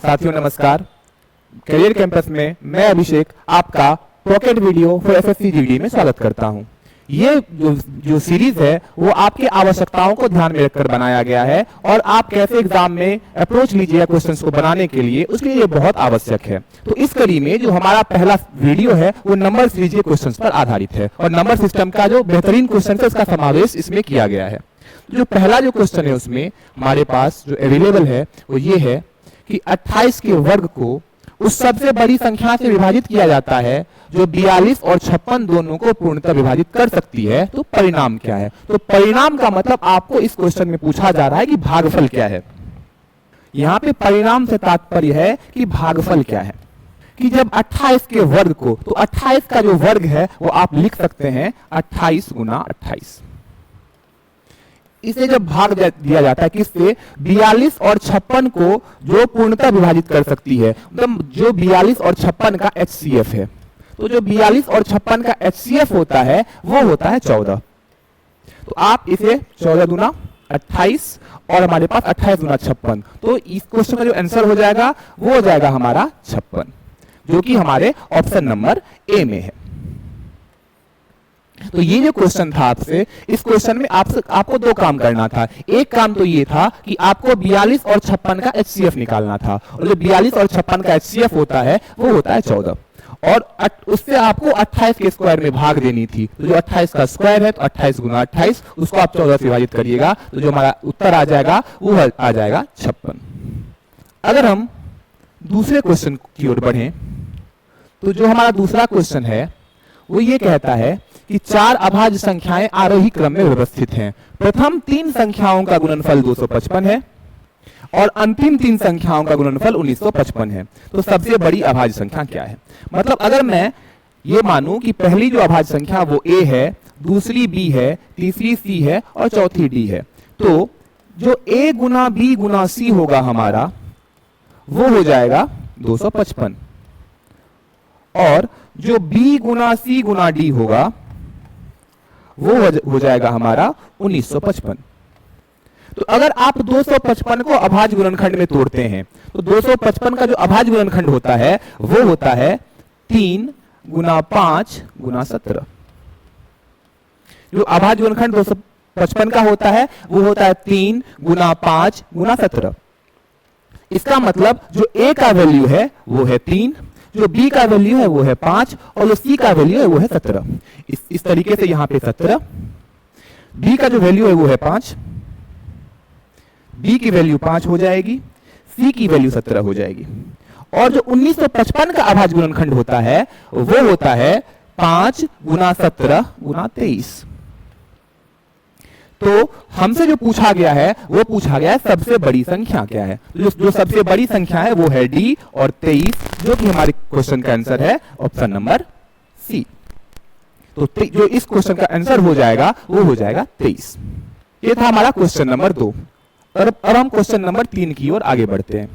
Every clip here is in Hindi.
साथियों नमस्कार। करियर कैंपस में मैं अभिषेक आपका pocket video for SSC GD में स्वागत करता हूं। ये जो सीरीज है वो आपकी आवश्यकताओं को ध्यान में रखकर बनाया गया है और आप कैसे एग्जाम में अप्रोच लीजिए क्वेश्चंस को बनाने के लिए, उसके लिए ये बहुत आवश्यक है। तो इस कड़ी में जो हमारा पहला वीडियो है वो नंबर सीरीज के क्वेश्चंस पर आधारित है और नंबर सिस्टम का जो बेहतरीन क्वेश्चन है उसका समावेश इसमें किया गया है। जो पहला जो क्वेश्चन है उसमें हमारे पास जो अवेलेबल है वो ये है कि 28 के वर्ग को उस सबसे बड़ी संख्या से विभाजित किया जाता है जो 42 और 56 दोनों को पूर्णतः विभाजित कर सकती है, तो परिणाम क्या है। तो परिणाम का मतलब आपको इस क्वेश्चन में पूछा जा रहा है कि भागफल क्या है। यहां पे परिणाम से तात्पर्य है कि भागफल क्या है, कि जब 28 के वर्ग को, तो 28 का जो वर्ग है वो आप लिख सकते हैं 28 गुना 28। इसे जब भाग दिया जाता है किससे, 42 और 56 को जो पूर्णतः विभाजित कर सकती है, मतलब जो 42 और 56 का HCF है। तो जो 42 और 56 का HCF होता है वो होता है 14। तो आप इसे 14 गुना 28 और हमारे पास 28 गुना 56, तो इस क्वेश्चन का जो आंसर हो जाएगा वो हो जाएगा हमारा 56, जो कि हमारे ऑप्शन नंबर ए में है। तो ये जो क्वेश्चन था आपसे, इस क्वेश्चन में आपको दो काम करना था। एक काम तो ये था कि आपको 42 और 56 का HCF निकालना था, और जो 42 और 56 का HCF होता है वो होता है 14, और उससे आपको 28 के स्क्वायर में भाग देनी थी। तो जो 28 का स्क्वायर है तो 28 गुना 28, उसको आप 14 से विभाजित करिएगा, तो जो हमारा उत्तर आ जाएगा वो आ जाएगा 56। अगर हम दूसरे क्वेश्चन की ओर बढ़ें, तो जो हमारा दूसरा क्वेश्चन है वो ये कहता है कि 4 अभाज्य संख्याएं आरोही क्रम में व्यवस्थित हैं। प्रथम 3 संख्याओं का गुणनफल 255 है और अंतिम 3 संख्याओं का गुणनफल 1955 है। तो सबसे बड़ी अभाज्य संख्या क्या है। मतलब अगर मैं ये मानूं कि पहली जो अभाज्य संख्या वो A है, दूसरी B है, तीसरी C है और चौथी D है, तो जो A Guna B Guna C होगा हमारा वो हो जाएगा 255, और जो B गुना C गुना D होगा वो हो जाएगा हमारा 1955। तो अगर आप 255 को अभाज्य गुणनखंड में तोड़ते हैं तो 255 का जो अभाज्य गुणनखंड होता है वो होता है 3 गुना 5 गुना 17। जो अभाज्य गुणनखंड 255 का होता है वो होता है 3 गुना 5 गुना 17। इसका मतलब जो A का वैल्यू है वो है 3, जो B का वैल्यू है वो है 5 और जो C का वैल्यू है वो है 17। इस तरीके से यहां पे 17, B का जो वैल्यू है वो है 5, B की वैल्यू 5 हो जाएगी, C की वैल्यू 17 हो जाएगी, और जो 1955 का अभाज्य गुणनखंड होता है वो होता है 5 गुना 17 गुना 23। तो हमसे जो पूछा गया है वो पूछा गया है सबसे बड़ी संख्या क्या है। जो सबसे बड़ी संख्या है वो है D और 23, जो कि हमारे क्वेश्चन का आंसर है ऑप्शन नंबर C। तो जो इस क्वेश्चन का आंसर हो जाएगा वो हो जाएगा 23। ये था हमारा क्वेश्चन नंबर 2। और अब हम क्वेश्चन नंबर 3 की ओर आगे बढ़ते हैं।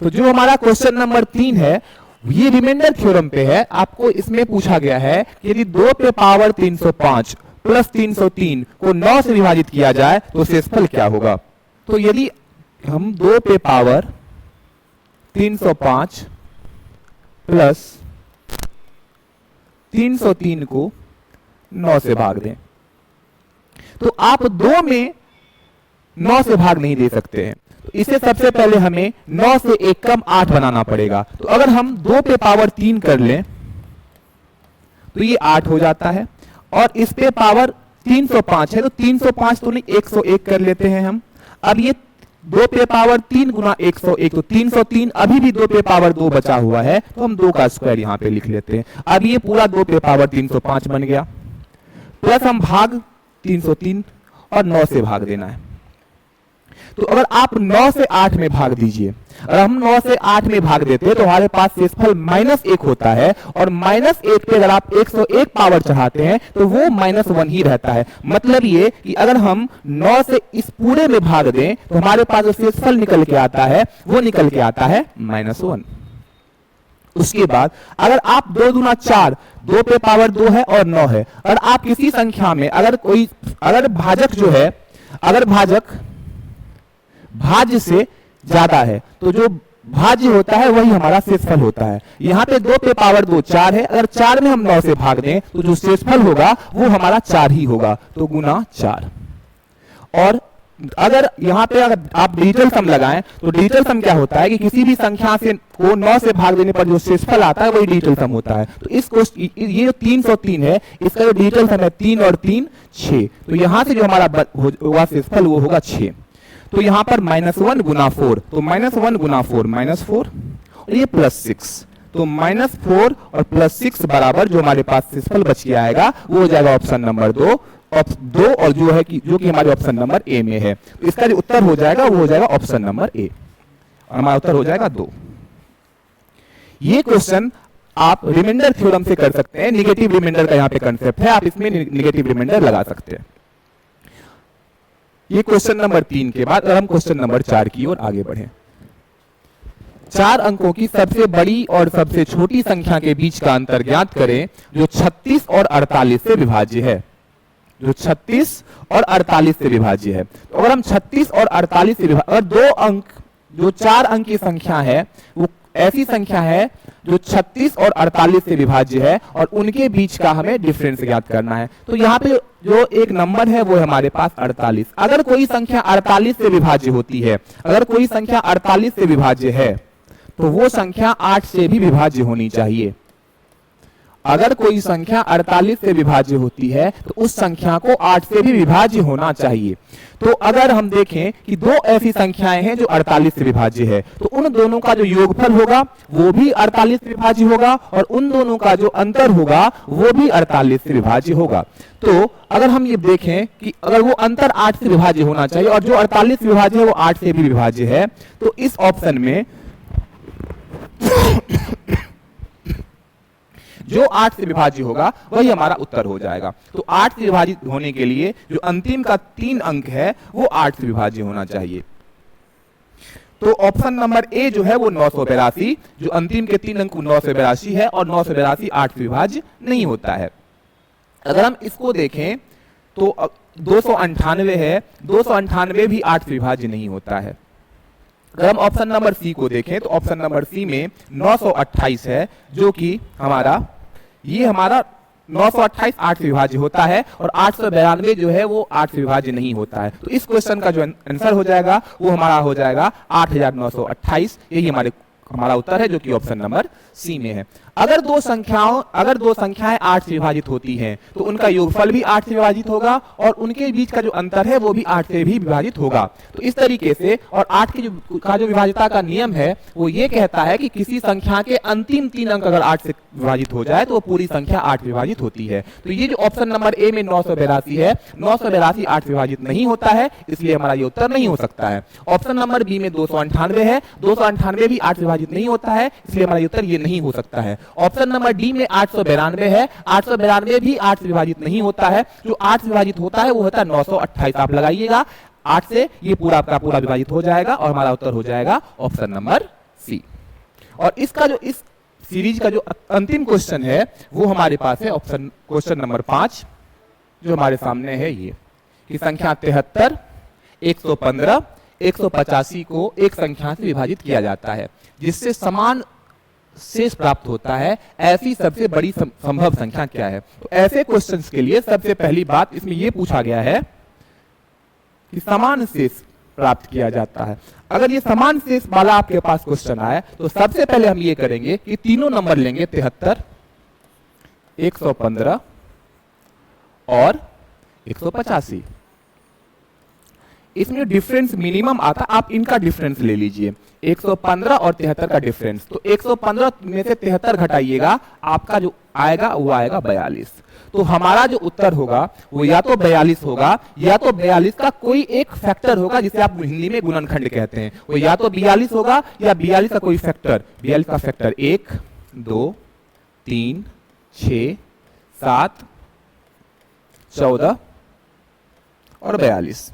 तो जो हमारा क्वेश्चन नंबर 3 है ये रिमाइंडर थ्योरम पे है। आपको इसमें पूछा गया है कि यदि 2 पे पावर 305 प्लस 303 को 9 से विभाजित किया जाए तो शेषफल क्या होगा। तो यदि हम 2 पे पावर 305 प्लस 303 को 9 से भाग दें, तो आप 2 में 9 से भाग नहीं दे सकते हैं। तो इसे सबसे पहले हमें 9 से 1 कम 8 बनाना पड़ेगा। तो अगर हम 2 पे पावर 3 कर लें तो ये 8 हो जाता है, और इस पे पावर 305 है तो 305 तो नहीं 101 कर लेते हैं हम। अब ये 2 पे पावर 3 गुना 101, तो 303, अभी भी 2 पे पावर 2 बचा हुआ है तो हम 2 का स्क्वायर यहां पे लिख लेते हैं। अब ये पूरा 2 पे पावर 305 बन गया, प्लस हम भाग 303 और 9 से भाग देना है। तो अगर आप 9 से 8 में भाग दीजिए, अगर हम 9 से 8 में भाग देते हैं तो हमारे पास शेषफल -1 होता है, और -1 पे अगर आप 101 पावर चढ़ाते हैं तो वो -1 ही रहता है। मतलब ये कि अगर हम 9 से इस पूरे में भाग दें तो हमारे पास जो शेषफल निकल के आता है वो निकल के आता है -1। उसके बाद अगर आप 2 दूना 4, 2 पे पावर 2 है और 9 है, अगर आप किसी संख्या में अगर भाजक जो है, अगर भाजक भाज्य से ज्यादा है तो जो भाज्य होता है वही हमारा शेषफल होता है। यहाँ पे 2 पे पावर 2 4 है, अगर 4 में हम 9 से भाग दें तो जो शेषफल होगा वो हमारा 4 ही होगा, तो गुना 4। और अगर यहाँ पे अगर आप डिजिटल सम लगाएं तो डिजिटल सम क्या होता है कि किसी भी संख्या से को 9 से भाग देने पर जो शेषफल आता है वही डिजिटल सम होता है। तो इस ये जो 303 है इसका जो डिजिटल सम है 3 और 3 6, तो यहाँ से जो हमारा होगा शेषफल वो होगा 6। तो यहाँ पर -1 गुना 4, तो -1 गुना 4 -4 और ये +6, तो -4 और +6 बराबर जो हमारे पास शेषफल बच के आएगा वो हो जाएगा ऑप्शन नंबर 2 और जो कि हमारे ऑप्शन नंबर ए में है। तो इसका जो उत्तर हो जाएगा वो हो जाएगा ऑप्शन नंबर ए, और हमारा उत्तर हो जाएगा 2। ये क्वेश्चन आप रिमाइंडर थ्योरम से कर सकते हैं, निगेटिव रिमाइंडर का यहाँ पे कंसेप्ट है, आप इसमें निगेटिव रिमाइंडर लगा सकते हैं। ये क्वेश्चन नंबर 3 के बाद हम क्वेश्चन नंबर 4 की ओर आगे बढ़े। 4 अंकों की सबसे बड़ी और सबसे छोटी संख्या के बीच का अंतर ज्ञात करें जो 36 और 48 से विभाज्य है। जो 36 और 48 से विभाज्य है, तो अगर हम 36 और 48 से अगर 2 अंक जो 4 अंक की संख्या है वो ऐसी संख्या है जो 36 और 48 से विभाज्य है और उनके बीच का हमें डिफरेंस ज्ञात करना है। तो यहाँ पे जो एक नंबर है वो है हमारे पास 48। अगर कोई संख्या 48 से विभाज्य होती है, अगर कोई संख्या 48 से विभाज्य है तो वो संख्या 8 से भी विभाज्य होनी चाहिए। अगर कोई संख्या 48 से विभाज्य होती है तो उस संख्या को 8 से भी विभाज्य होना चाहिए। तो अगर हम देखें कि 2 ऐसी संख्याएं हैं जो 48 से विभाज्य है, तो उन दोनों का जो योगफल होगा वो भी 48 से विभाज्य होगा और उन दोनों का जो अंतर होगा वो भी 48 से विभाज्य होगा। तो अगर हम ये देखें कि अगर वो अंतर 8 से विभाज्य होना चाहिए और जो 48 से विभाज्य है वो 8 से भी विभाज्य है, तो इस ऑप्शन में जो 8 से विभाज्य होगा वही हमारा उत्तर हो जाएगा। तो 8 से विभाजित होने के लिए जो अंतिम का 3 अंक है वो 8 से विभाज्य होना चाहिए। तो ऑप्शन नंबर ए जो है वो 982, जो अंतिम के 3 अंक 982 है और 982 8 से विभाज्य नहीं होता है। अगर हम इसको देखें तो 298 है, 298 भी 8 से विभाज्य नहीं होता है। अगर हम ऑप्शन नंबर सी को देखें तो ऑप्शन नंबर सी में 928 है, जो कि हमारा 928 8 से विभाज्य होता है और 892 जो है वो 8 से विभाज्य नहीं होता है। तो इस क्वेश्चन का जो आंसर हो जाएगा वो हमारा हो जाएगा 8928। यही हमारा उत्तर है जो कि ऑप्शन नंबर सी में है। अगर दो संख्याएं 8 से विभाजित होती हैं तो उनका योगफल भी 8 से विभाजित होगा और उनके बीच का जो अंतर है वो भी 8 से भी विभाजित होगा। तो इस तरीके से और 8 का जो विभाज्यता का नियम है वो ये कहता है कि किसी संख्या के अंतिम 3 अंक अगर 8 से विभाजित हो जाए तो वो पूरी संख्या 8 विभाजित होती है। तो ये जो ऑप्शन नंबर ए में 982 है, 982 8 से विभाजित नहीं होता है, इसलिए हमारा ये उत्तर नहीं हो सकता है। ऑप्शन नंबर बी में 298 है, 298 भी 8 से विभाजित नहीं होता है, इसलिए हमारा उत्तर ये नहीं हो सकता है। ऑप्शन नंबर डी में 892 है, 892 भी 8 से विभाजित नहीं होता है, जो 8 से विभाजित होता है वो होता है 928। आप लगाइएगा 8 से ये पूरा का पूरा विभाजित हो जाएगा और हमारा उत्तर हो जाएगा ऑप्शन नंबर सी। और इसका जो इस सीरीज का जो अंतिम क्वेश्चन है वो हमारे पास है ऑप्शन क्वेश्चन नंबर 5, जो हमारे सामने है ये कि संख्या 73, 115, 185 को एक संख्या से विभाजित किया जाता है जिससे समान शेष प्राप्त होता है। ऐसी सबसे बड़ी संभव संख्या क्या है? तो ऐसे क्वेश्चंस के लिए सबसे पहली बात इसमें यह पूछा गया है कि समान शेष प्राप्त किया जाता है। अगर ये समान शेष वाला आपके पास क्वेश्चन आए तो सबसे पहले हम ये करेंगे कि तीनों नंबर लेंगे 73, 115 और 185। इसमें डिफरेंस मिनिमम आता है, आप इनका डिफरेंस ले लीजिए 115 और 73 का डिफरेंस। तो 115 में से 73 घटाइएगा, आपका जो आएगा वो आएगा 42। तो हमारा जो उत्तर होगा वो या तो 42 होगा या तो 42 का कोई एक फैक्टर होगा जिसे आप हिंदी में गुणनखंड कहते हैं। वो या तो 42 होगा या 42 का कोई फैक्टर, 42 का फैक्टर 1, 2, 3, 6, 7, 14 और 42।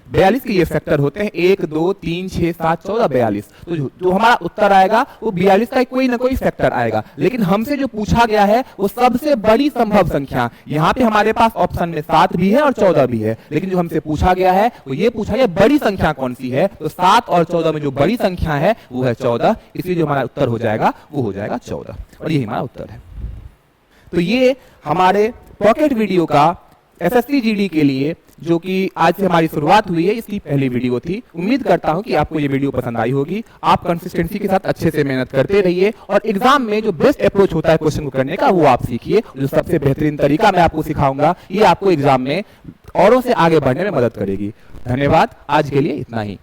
42 के ये फैक्टर होते हैं 1 2 3 6 7 14 42। तो जो हमारा उत्तर आएगा वो 42 का कोई ना कोई फैक्टर आएगा। लेकिन हमसे जो पूछा गया है वो सबसे बड़ी संभव संख्या, यहाँ पे हमारे पास ऑप्शन में 7 भी है और 14 भी है, लेकिन जो हमसे पूछा गया है वो ये पूछा गया बड़ी संख्या कौन सी है। तो 7 और 14 में जो बड़ी संख्या है वो है 14, इसलिए जो हमारा उत्तर हो जाएगा वो हो जाएगा 14, और यही हमारा उत्तर है। तो ये हमारे पॉकेट वीडियो का एसएससी जीडी के लिए जो कि आज से हमारी शुरुआत हुई है, इसकी पहली वीडियो थी। उम्मीद करता हूं कि आपको ये वीडियो पसंद आई होगी। आप कंसिस्टेंसी के साथ अच्छे से मेहनत करते रहिए और एग्जाम में जो बेस्ट अप्रोच होता है क्वेश्चन को करने का वो आप सीखिए। जो सबसे बेहतरीन तरीका मैं आपको सिखाऊंगा ये आपको एग्जाम में औरों से आगे बढ़ने में मदद करेगी। धन्यवाद, आज के लिए इतना ही।